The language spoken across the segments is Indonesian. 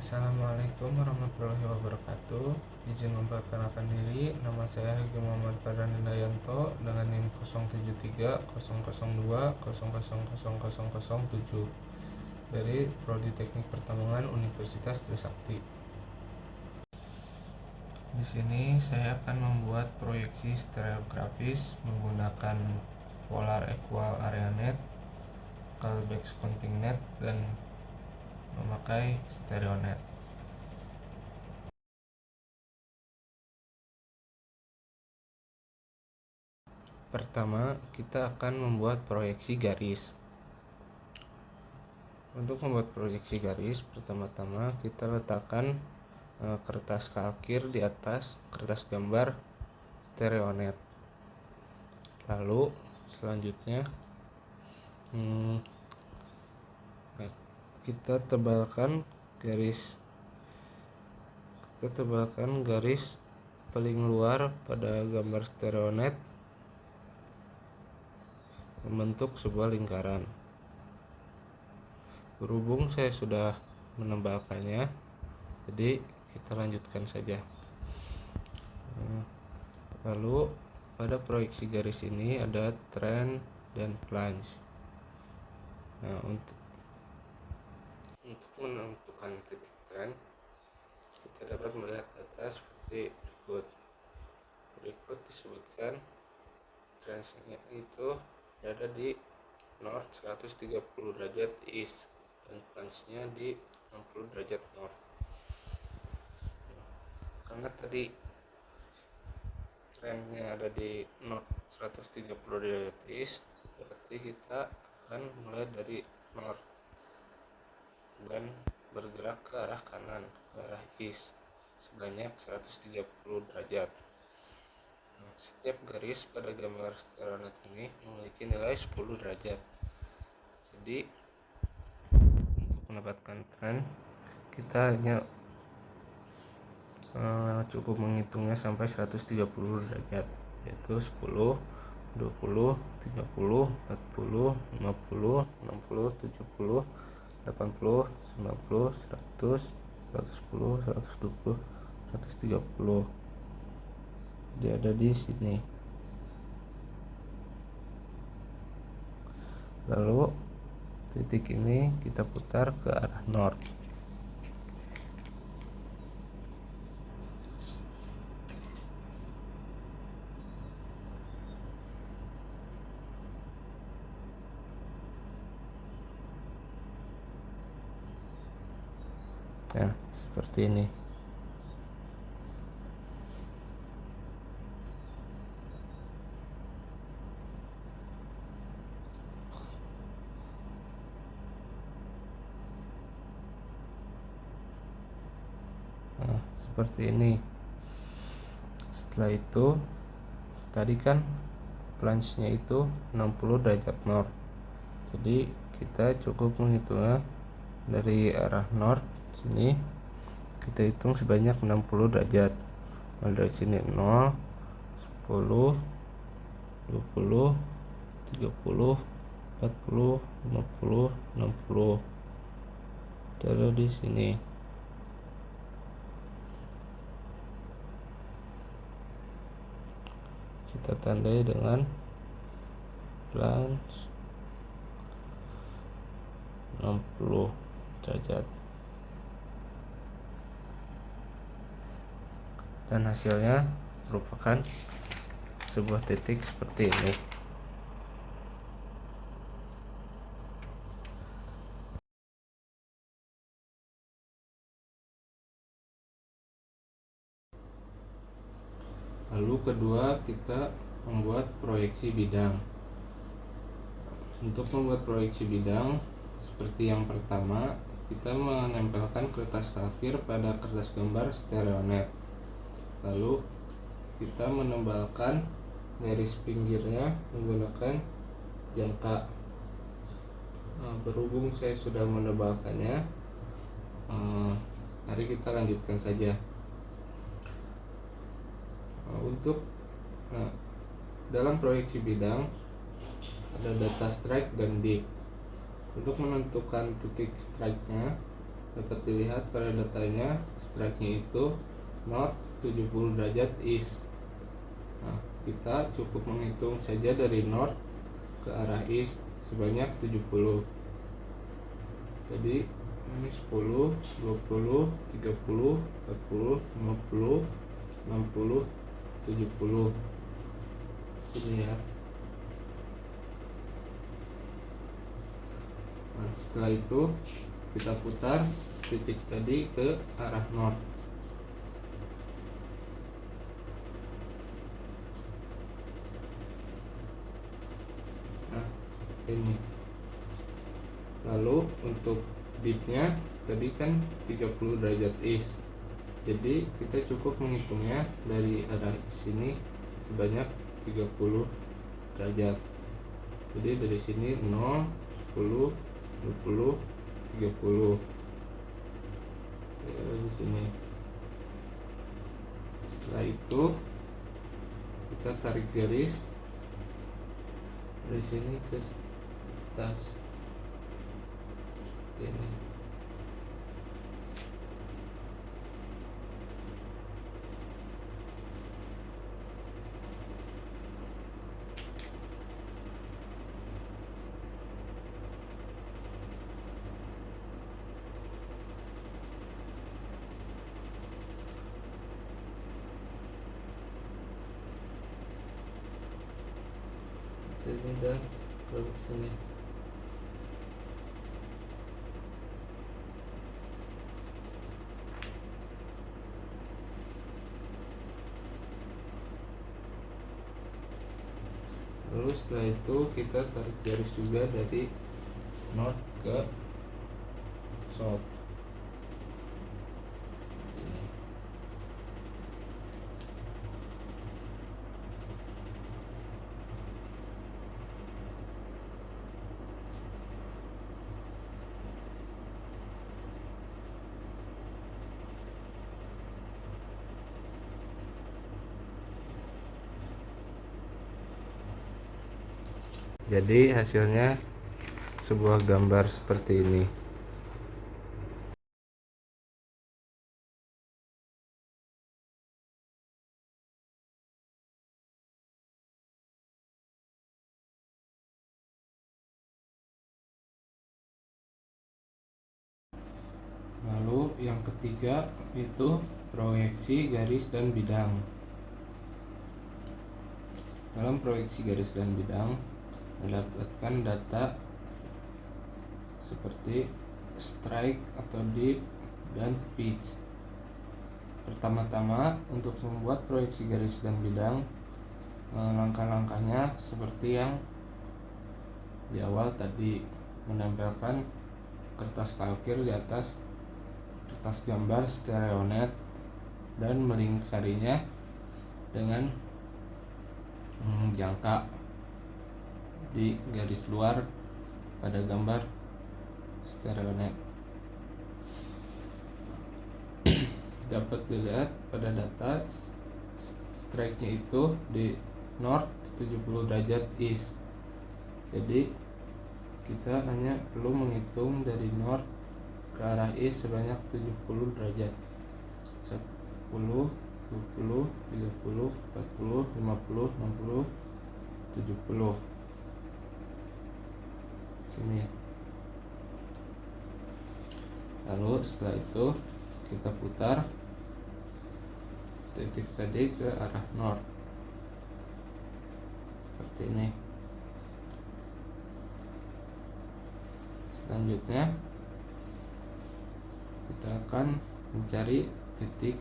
Assalamualaikum warahmatullahi wabarakatuh. Izin memperkenalkan diri, nama saya Hagi Muhammad Farhan Indayanto dengan NIM 073 dari Prodi Teknik Pertambangan Universitas Trisakti. Di sini saya akan membuat proyeksi stereografis menggunakan Polar Equal Area Net, Callback Counting Net, dan memakai Stereo Net. Pertama, kita akan membuat proyeksi garis. Untuk membuat proyeksi garis, pertama-tama kita letakkan kertas kalkir di atas kertas gambar stereonet. Lalu selanjutnya kita tebalkan garis paling luar pada gambar stereonet membentuk sebuah lingkaran. Berhubung saya sudah menebalkannya, jadi kita lanjutkan saja. Lalu pada proyeksi garis ini ada trend dan plunge. Nah, untuk menentukan titik trend, kita dapat melihat data seperti berikut disebutkan trendnya itu berada di north 130 derajat east dan plunge-nya di 60 derajat north. Karena tadi trendnya ada di north 130 derajat east, berarti kita akan mulai dari north dan bergerak ke arah kanan, ke arah east sebanyak 130 derajat. Setiap garis pada gambar stereonet ini memiliki nilai 10 derajat. Jadi untuk mendapatkan trend, kita hanya cukup menghitungnya sampai 130 derajat, yaitu 10, 20, 30, 40, 50, 60, 70, 80, 90, 100, 110, 120, 130. Dia ada di sini. Lalu titik ini kita putar ke arah north. Nah, seperti ini. Nah, seperti ini. Setelah itu, tadi kan plunge-nya itu 60 derajat north. Jadi kita cukup menghitungnya dari arah north sini. Kita hitung sebanyak 60 derajat. Mulai dari sini 0, 10, 20, 30, 40, 50, 60. Taruh di sini. Kita tandai dengan plunge 60 derajat. Dan hasilnya merupakan sebuah titik seperti ini. Lalu kedua, kita membuat proyeksi bidang. Untuk membuat proyeksi bidang, seperti yang pertama, kita menempelkan kertas kalkir pada kertas gambar stereonet. Lalu kita menebalkan garis pinggirnya menggunakan jangka. Berhubung saya sudah menebalkannya, mari kita lanjutkan saja. Untuk dalam proyeksi bidang ada data strike dan dip. Untuk menentukan titik strike-nya, dapat dilihat pada datanya strike-nya itu north 70 derajat east. Nah, kita cukup menghitung saja dari north ke arah east sebanyak 70. Jadi ini 10, 20, 30, 40, 50, 60, 70. Sini ya. Nah, setelah itu kita putar titik tadi ke arah north. Nah, ini. Lalu untuk dipnya tadi kan 30 derajat east. Jadi kita cukup menghitungnya dari arah sini sebanyak 30 derajat. Jadi dari sini 0, 10, 20, 30. Ya, di sini. Setelah itu kita tarik garis dari sini ke atas. Ini. Ini dan ke sini. Lalu setelah itu kita tarik garis juga dari north ke south. Jadi hasilnya sebuah gambar seperti ini. Lalu yang ketiga itu proyeksi garis dan bidang. Dalam proyeksi garis dan bidang mendapatkan data seperti strike atau dip dan pitch. Pertama-tama untuk membuat proyeksi garis dan bidang, langkah-langkahnya seperti yang di awal tadi, menempelkan kertas kalkir di atas kertas gambar stereonet dan melingkarinya dengan jangka di garis luar pada gambar stereonet. Dapat dilihat pada data strike-nya itu di north 70 derajat east. Jadi kita hanya perlu menghitung dari north ke arah east sebanyak 70 derajat. 10, 20, 30, 40, 50, 60, 70. Sini. Lalu setelah itu kita putar titik tadi ke arah north seperti ini. Selanjutnya kita akan mencari titik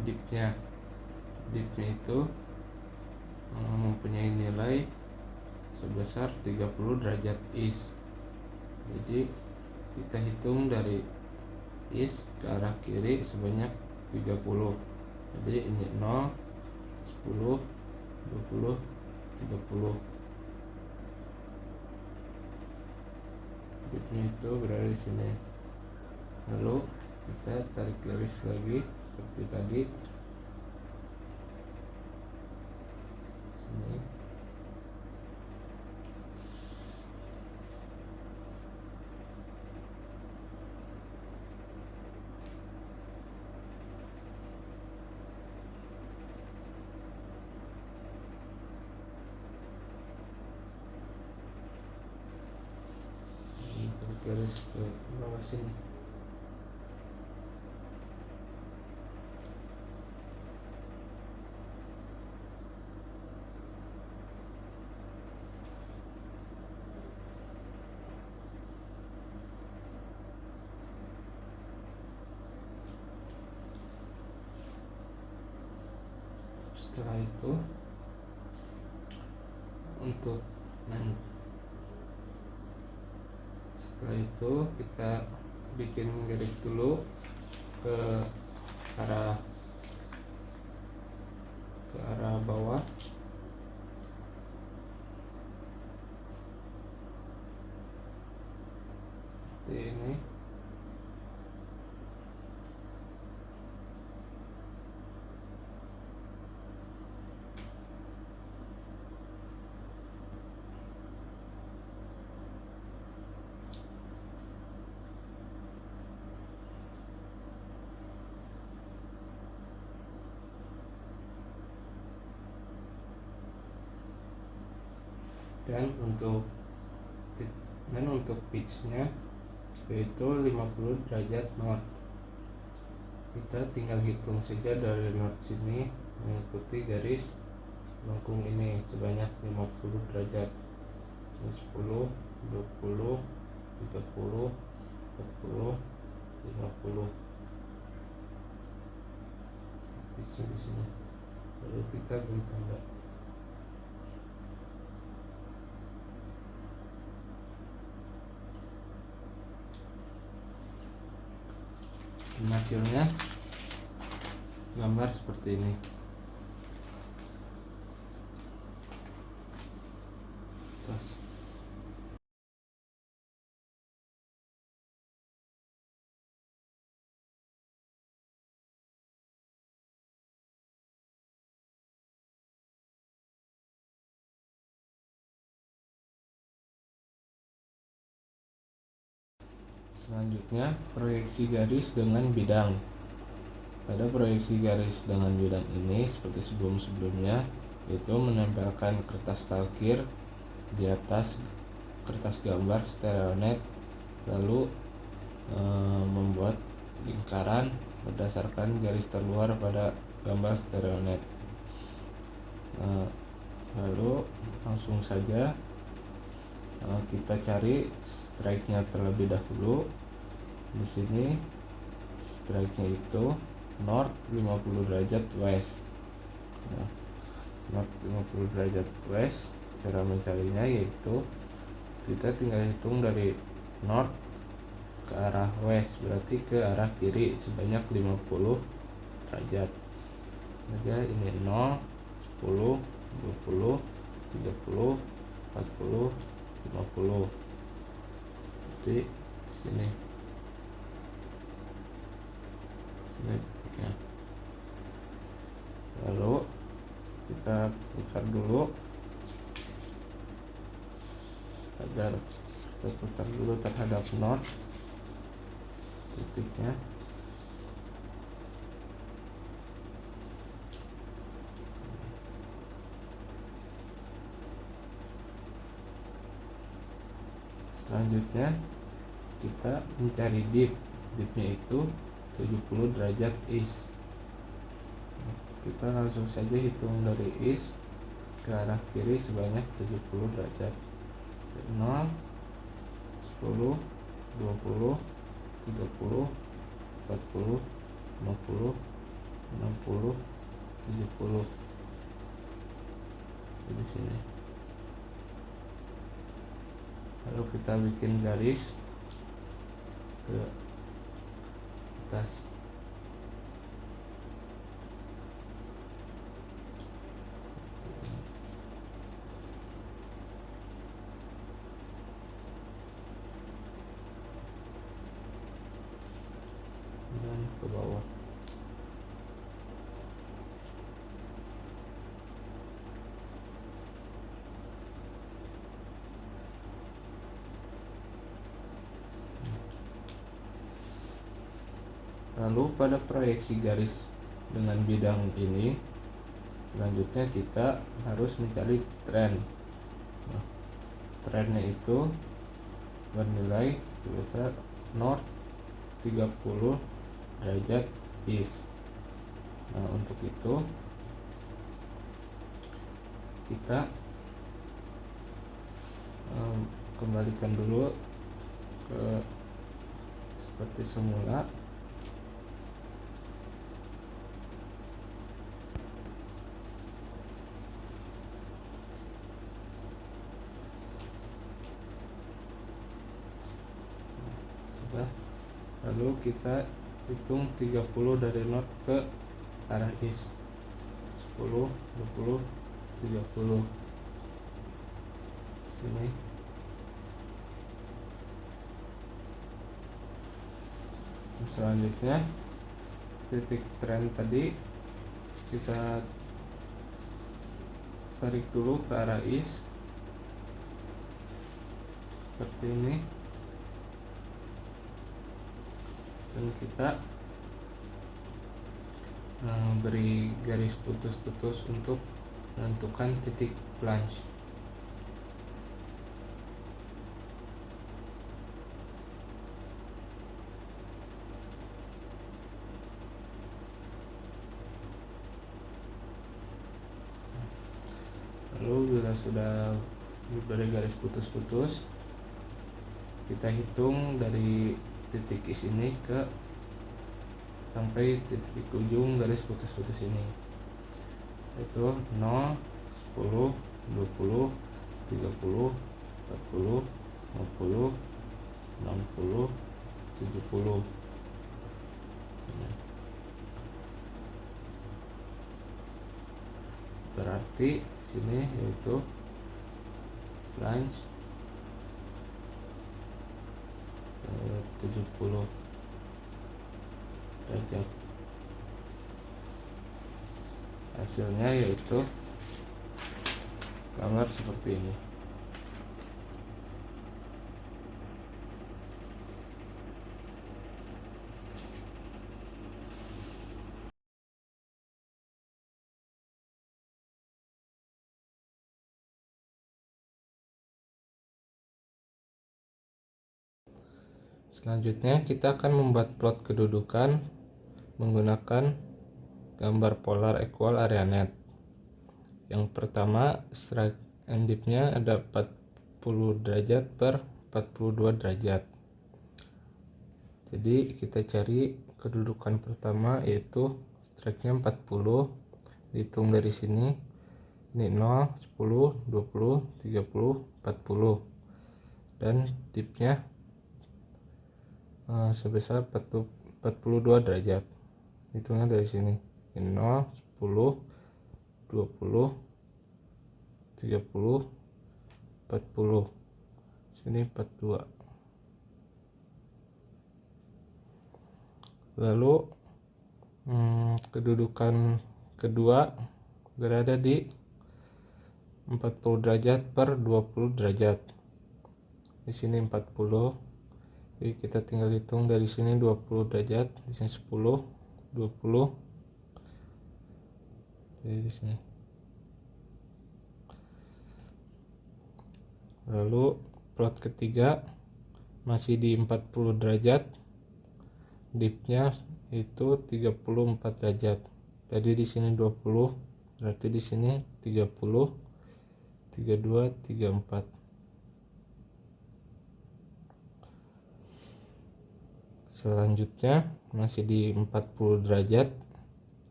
dipnya. Dipnya itu mempunyai nilai sebesar 30 derajat east. Jadi kita hitung dari east ke arah kiri sebanyak 30. Jadi ini 0, 10, 20, 30. Dipnya itu berada di sini. Lalu kita tarik garis lagi seperti tadi. Sini. terus ke bawah sini. Setelah itu setelah itu kita bikin garis dulu ke arah bawah. Seperti ini. Dan untuk pitch-nya yaitu 50 derajat north. Kita tinggal hitung saja dari north sini mengikuti garis lengkung ini sebanyak 50 derajat. 10, 20, 30, 40, 50. Pitch-nya di sini. Lalu kita beri tanda. Hasilnya gambar seperti ini. Terus selanjutnya proyeksi garis dengan bidang. Pada proyeksi garis dengan bidang ini seperti sebelum-sebelumnya, yaitu menempelkan kertas kalkir di atas kertas gambar stereonet, lalu membuat lingkaran berdasarkan garis terluar pada gambar stereonet. Lalu langsung saja kita cari strike-nya terlebih dahulu. Di sini strike-nya itu north 50 derajat west. North 50 derajat west. Cara mencarinya yaitu kita tinggal hitung dari north ke arah west, berarti ke arah kiri sebanyak 50 derajat. Saja ini 0, 10, 20, 30, 40, 50. Jadi sini titiknya. Lalu kita putar dulu agar kita putar dulu terhadap north titiknya. Selanjutnya kita mencari dipnya itu 70 derajat east. Kita langsung saja hitung dari east ke arah kiri sebanyak 70 derajat. 0, 10, 20, 30, 40, 50, 60, 70. Di sini. Lalu kita bikin garis ke atas. Dan ke bawah. Lalu pada proyeksi garis dengan bidang ini, selanjutnya kita harus mencari tren. Trennya itu bernilai sebesar north 30 derajat east. Nah, untuk itu kita kembalikan dulu ke seperti semula. Sudah. Lalu kita hitung 30 dari north ke arah east. 10, 20, 30. Sini. Selanjutnya titik trend tadi kita tarik dulu ke arah east seperti ini, dan kita beri garis putus-putus untuk menentukan titik plunge. Lalu bila sudah diberi garis putus-putus, kita hitung dari titik is ini ke sampai titik ujung garis putus-putus ini, yaitu 0, 10, 20, 30, 40, 50, 60, 70. Berarti sini yaitu plunge 70 derajat. Hasilnya yaitu gambar seperti ini. Selanjutnya kita akan membuat plot kedudukan menggunakan gambar polar equal area net. Yang pertama, strike and dip-nya ada 40 derajat per 42 derajat. Jadi kita cari kedudukan pertama, yaitu strike-nya 40, dihitung dari sini. Ini 0, 10, 20, 30, 40, dan dip-nya sebesar 42 derajat. Hitungnya dari sini. Ini 0, 10, 20, 30, 40. Sini 42. Lalu kedudukan kedua berada di 40 derajat per 20 derajat. Di sini 40. Jadi kita tinggal hitung dari sini 20 derajat, di sini 10, 20. Jadi di sini. Lalu plot ketiga masih di 40 derajat. Dip-nya itu 34 derajat. Tadi di sini 20, berarti di sini 30, 32, 34. Selanjutnya masih di 40 derajat,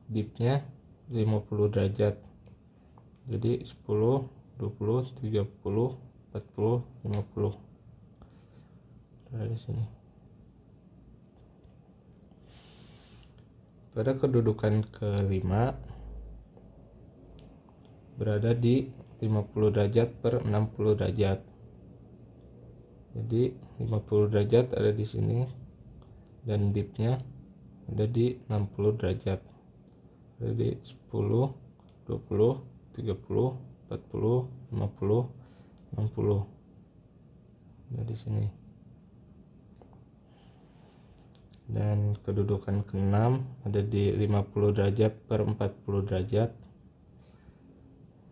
dip-nya 50 derajat. Jadi 10, 20, 30, 40, 50. Dari sini. Pada kedudukan kelima berada di 50 derajat per 60 derajat. Jadi 50 derajat ada di sini, dan dip-nya ada di 60 derajat. Jadi 10, 20, 30, 40, 50, 60. Ada di sini. Dan kedudukan keenam ada di 50 derajat per 40 derajat.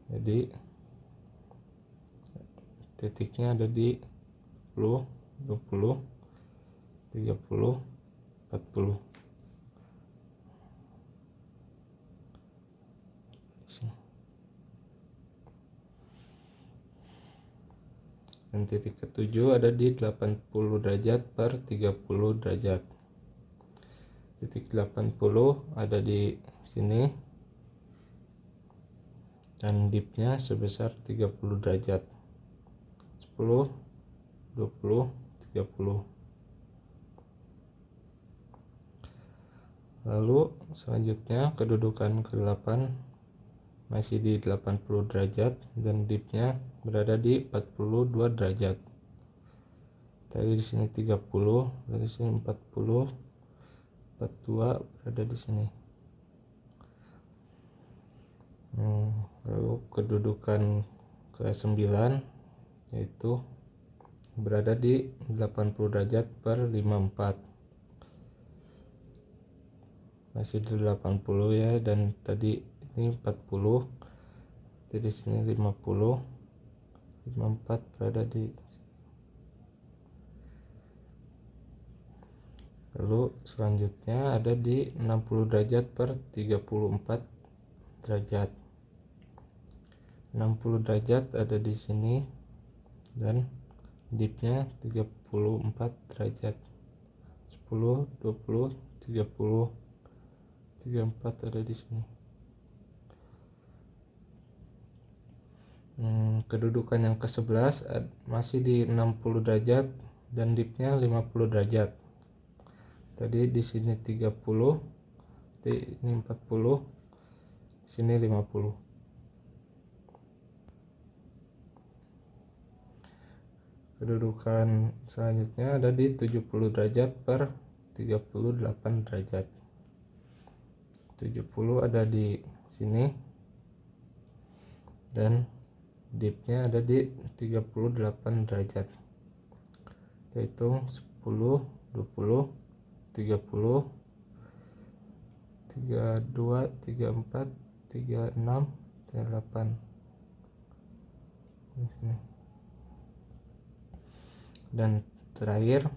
Jadi titiknya ada di 10, 20, 30, 40. Dan titik ketujuh ada di 80 derajat per 30 derajat. Titik 80 ada di sini dan dipnya sebesar 30 derajat. 10, 20, 30. Lalu selanjutnya kedudukan ke-8 masih di 80 derajat dan dipnya berada di 42 derajat. Tadi di sini 30, dari sini 40, 42 berada di sini. Lalu kedudukan ke-9 yaitu berada di 80 derajat per 54. Masih di 80 ya, dan tadi ini 40, jadi sini 50, 54 berada di. Lalu selanjutnya ada di 60 derajat per 34 derajat. 60 derajat ada di sini dan dipnya 34 derajat. 10, 20, 30, 34 ada di sini. Kedudukan yang ke-11 masih di 60 derajat dan dipnya 50 derajat. Tadi di sini 30, ini 40, sini 50. Kedudukan selanjutnya ada di 70 derajat per 38 derajat. 70 ada di sini dan dipnya ada di 38 derajat. Kita hitung 10, 20, 30, 32, 34, 36, 38. Dan terakhir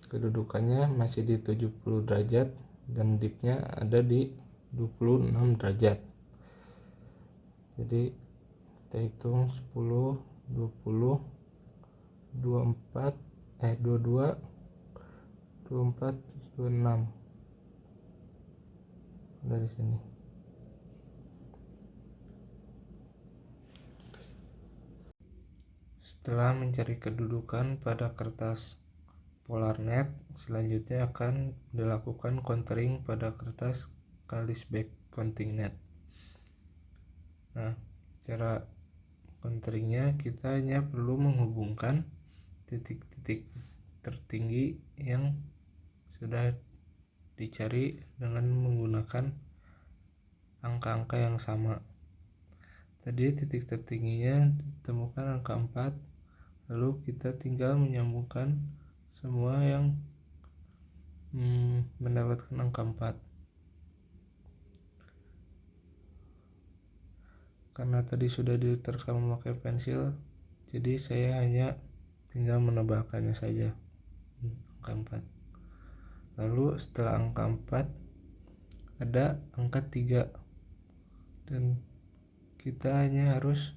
kedudukannya masih di 70 derajat dan dipnya ada di 26 derajat. Jadi kita hitung 10, 20, 22, 24, 26 dari sini. Setelah mencari kedudukan pada kertas Polarnet, selanjutnya akan dilakukan countering pada kertas Kalisbeck counting net. Nah, cara counteringnya kita hanya perlu menghubungkan titik-titik tertinggi yang sudah dicari dengan menggunakan angka-angka yang sama. Tadi titik tertingginya ditemukan angka 4, lalu kita tinggal menyambungkan semua yang mendapatkan angka 4. Karena tadi sudah diterka memakai pensil, jadi saya hanya tinggal menebalkannya saja, angka 4. Lalu setelah angka 4 ada angka 3, dan kita hanya harus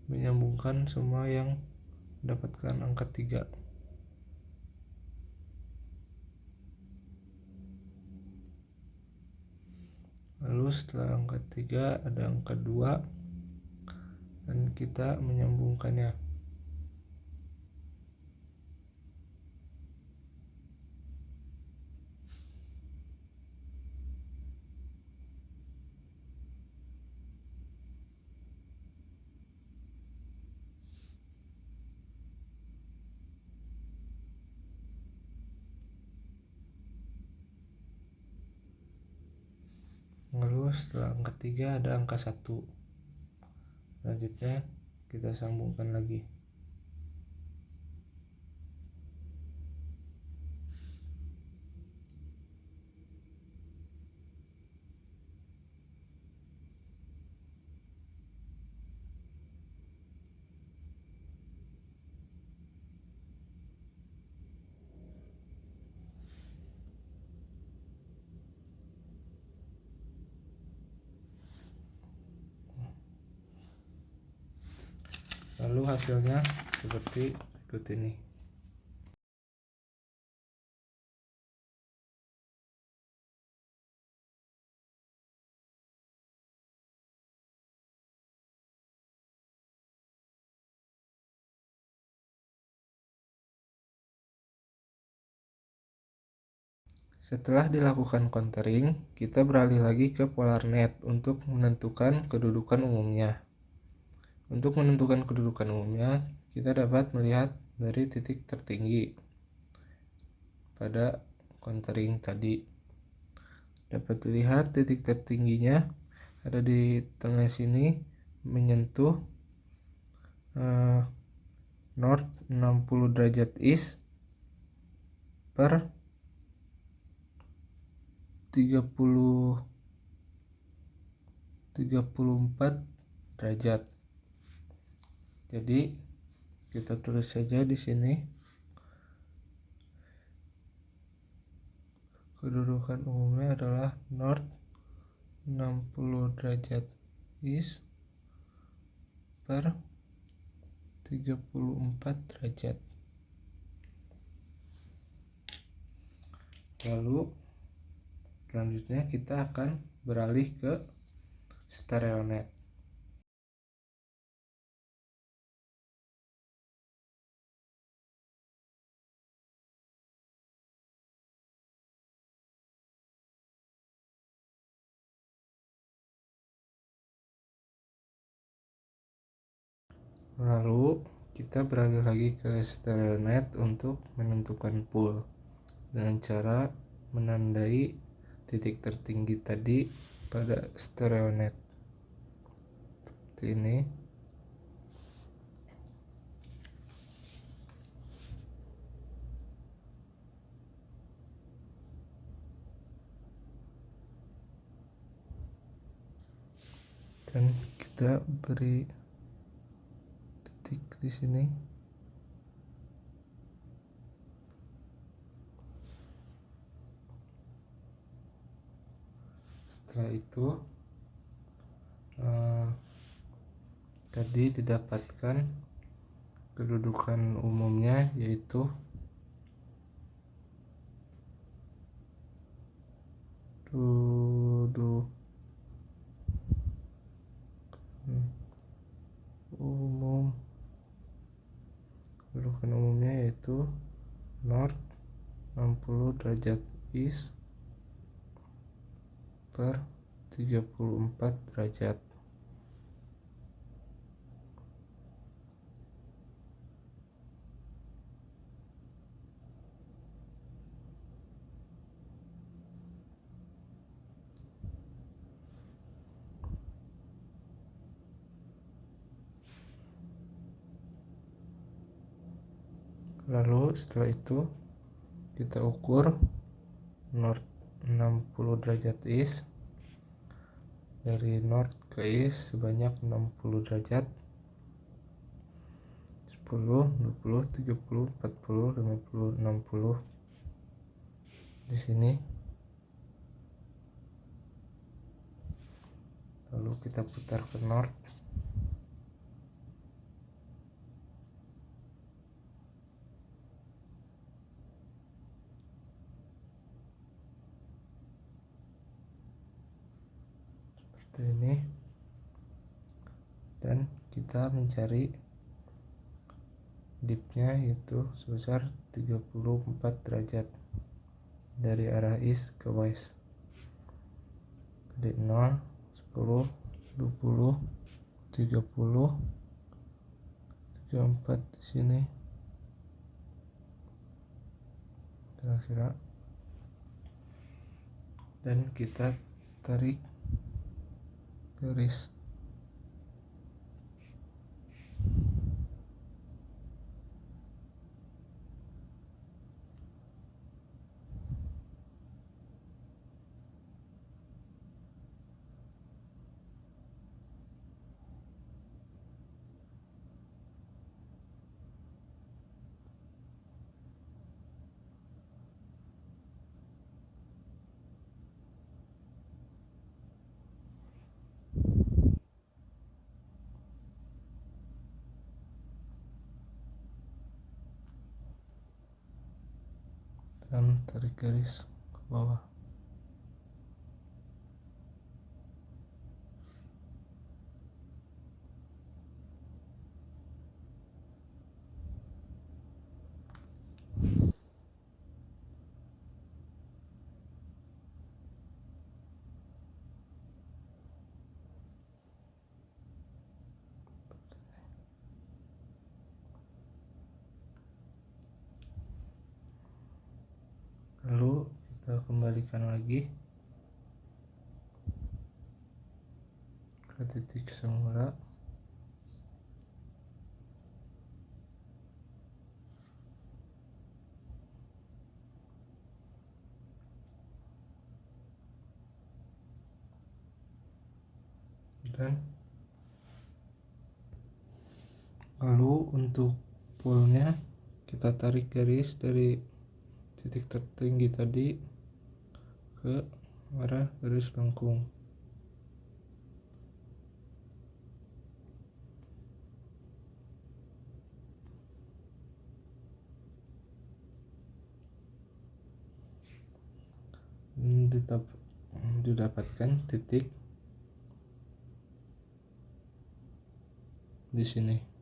menyambungkan semua yang mendapatkan angka 3. Lalu setelah angka 3 ada angka 2 dan kita menyambungkannya. Lalu setelah angka 3 ada angka 1. Selanjutnya kita sambungkan lagi. lalu hasilnya seperti berikut ini. Setelah dilakukan countering, kita beralih lagi ke PolarNet untuk menentukan kedudukan umumnya. Untuk menentukan kedudukan umumnya, kita dapat melihat dari titik tertinggi pada countering tadi. Dapat dilihat titik tertingginya ada di tengah sini, menyentuh north 60 derajat east per 34 derajat. Jadi kita tulis saja di sini kedudukan umumnya adalah north 60 derajat east per 34 derajat. Lalu selanjutnya kita akan beralih ke StereoNet. Lalu kita beralih lagi ke StereoNet untuk menentukan pool dengan cara menandai titik tertinggi tadi pada StereoNet seperti ini. Dan kita beri titik di sini. Setelah itu tadi didapatkan kedudukan umumnya, yaitu kedudukan umumnya yaitu north 60 derajat east per 34 derajat. Lalu setelah itu kita ukur north 60 derajat east, dari north ke east sebanyak 60 derajat, 10, 20, 30, 40, 50, 60 di sini. Lalu kita putar ke north. Seperti ini. Dan kita mencari dipnya, yaitu sebesar 34 derajat dari arah east ke west. Jadi 0, 10, 20, 30, 34 di sini. Kira-kira. Dan kita tarik garis. dan tarik garis ke bawah. Lalu kita kembalikan lagi ke titik semula. Dan lalu untuk poolnya kita tarik garis dari titik tertinggi tadi ke arah garis lengkung. Didapatkan titik di sini.